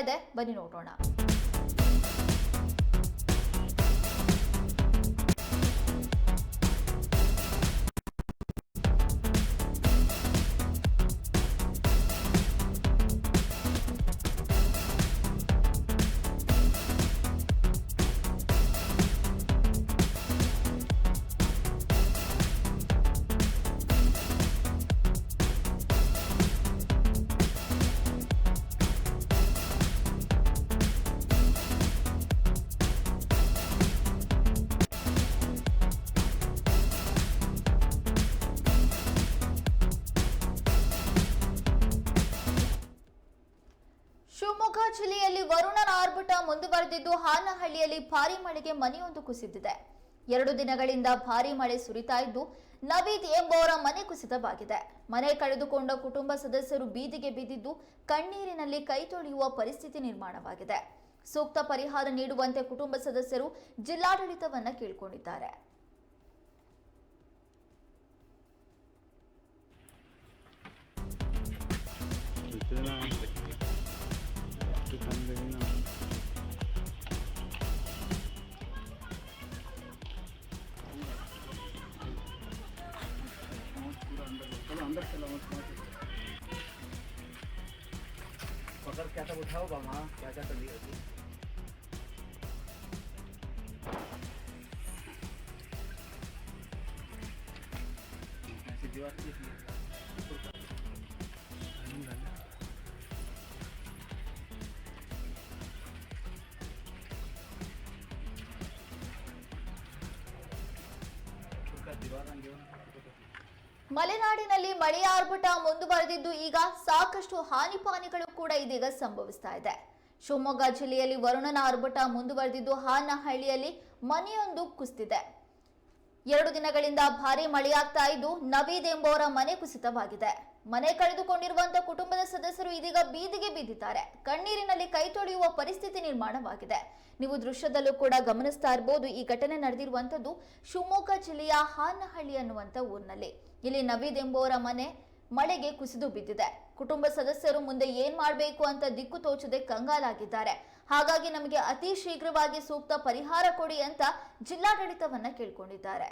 ಇದೆ, ಬನ್ನಿ ನೋಡೋಣ. ಶಿವಮೊಗ್ಗ ಜಿಲ್ಲೆಯಲ್ಲಿ ವರುಣನ ಆರ್ಭಟ ಮುಂದುವರೆದಿದ್ದು ಹಾನಹಳ್ಳಿಯಲ್ಲಿ ಭಾರೀ ಮಳೆಗೆ ಮನೆಯೊಂದು ಕುಸಿದಿದೆ. 2 ದಿನಗಳಿಂದ ಭಾರೀ ಮಳೆ ಸುರಿತಾ ಇದ್ದು ನವೀದ್ ಎಂಬುವರ ಮನೆ ಕುಸಿತವಾಗಿದೆ. ಮನೆ ಕಳೆದುಕೊಂಡ ಕುಟುಂಬ ಸದಸ್ಯರು ಬೀದಿಗೆ ಬಿದ್ದಿದ್ದು ಕಣ್ಣೀರಿನಲ್ಲಿ ಕೈ ತೊಳೆಯುವ ಪರಿಸ್ಥಿತಿ ನಿರ್ಮಾಣವಾಗಿದೆ. ಸೂಕ್ತ ಪರಿಹಾರ ನೀಡುವಂತೆ ಕುಟುಂಬ ಸದಸ್ಯರು ಜಿಲ್ಲಾಡಳಿತವನ್ನ ಕೇಳಿಕೊಂಡಿದ್ದಾರೆ. पकड़ क्या सब उठाओ वहाँ क्या क्या कर रही होती ऐसी दीवार की दीवार ಮಲೆನಾಡಿನಲ್ಲಿ ಮಳೆಯ ಆರ್ಭಟ ಮುಂದುವರೆದಿದ್ದು ಈಗ ಸಾಕಷ್ಟು ಹಾನಿಪಾನಿಗಳು ಕೂಡ ಇದೀಗ ಸಂಭವಿಸ್ತಾ ಇದೆ. ಶಿವಮೊಗ್ಗ ಜಿಲ್ಲೆಯಲ್ಲಿ ವರುಣನ ಆರ್ಭಟ ಮುಂದುವರೆದಿದ್ದು ಹಾನಹಳ್ಳಿಯಲ್ಲಿ ಮನೆಯೊಂದು ಕುಸಿದಿದೆ. 2 ದಿನಗಳಿಂದ ಭಾರೀ ಮಳೆಯಾಗ್ತಾ ಇದ್ದು ನವೀದ್ ಎಂಬುವರ ಮನೆ ಕುಸಿತವಾಗಿದೆ. ಮನೆ ಕಳೆದುಕೊಂಡಿರುವಂತಹ ಕುಟುಂಬದ ಸದಸ್ಯರು ಇದೀಗ ಬೀದಿಗೆ ಬಿದ್ದಿದ್ದಾರೆ. ಕಣ್ಣೀರಿನಲ್ಲಿ ಕೈ ತೊಳೆಯುವ ಪರಿಸ್ಥಿತಿ ನಿರ್ಮಾಣವಾಗಿದೆ. ನೀವು ದೃಶ್ಯದಲ್ಲೂ ಕೂಡ ಗಮನಿಸ್ತಾ ಇರಬಹುದು. ಈ ಘಟನೆ ನಡೆದಿರುವಂತದ್ದು ಶಿವಮೊಗ್ಗ ಜಿಲ್ಲೆಯ ಹಾನಹಳ್ಳಿ ಅನ್ನುವಂತ ಊರಿನಲ್ಲಿ. ಇಲ್ಲಿ ನವೀದ್ ಎಂಬುವರ ಮನೆ ಮಳೆಗೆ ಕುಸಿದು ಬಿದ್ದಿದೆ. ಕುಟುಂಬ ಸದಸ್ಯರು ಮುಂದೆ ಏನ್ ಮಾಡಬೇಕು ಅಂತ ದಿಕ್ಕು ತೋಚದೆ ಕಂಗಾಲಾಗಿದ್ದಾರೆ. ಹಾಗಾಗಿ ನಮಗೆ ಅತಿ ಶೀಘ್ರವಾಗಿ ಸೂಕ್ತ ಪರಿಹಾರ ಕೊಡಿ ಅಂತ ಜಿಲ್ಲಾಡಳಿತವನ್ನ ಕೇಳ್ಕೊಂಡಿದ್ದಾರೆ.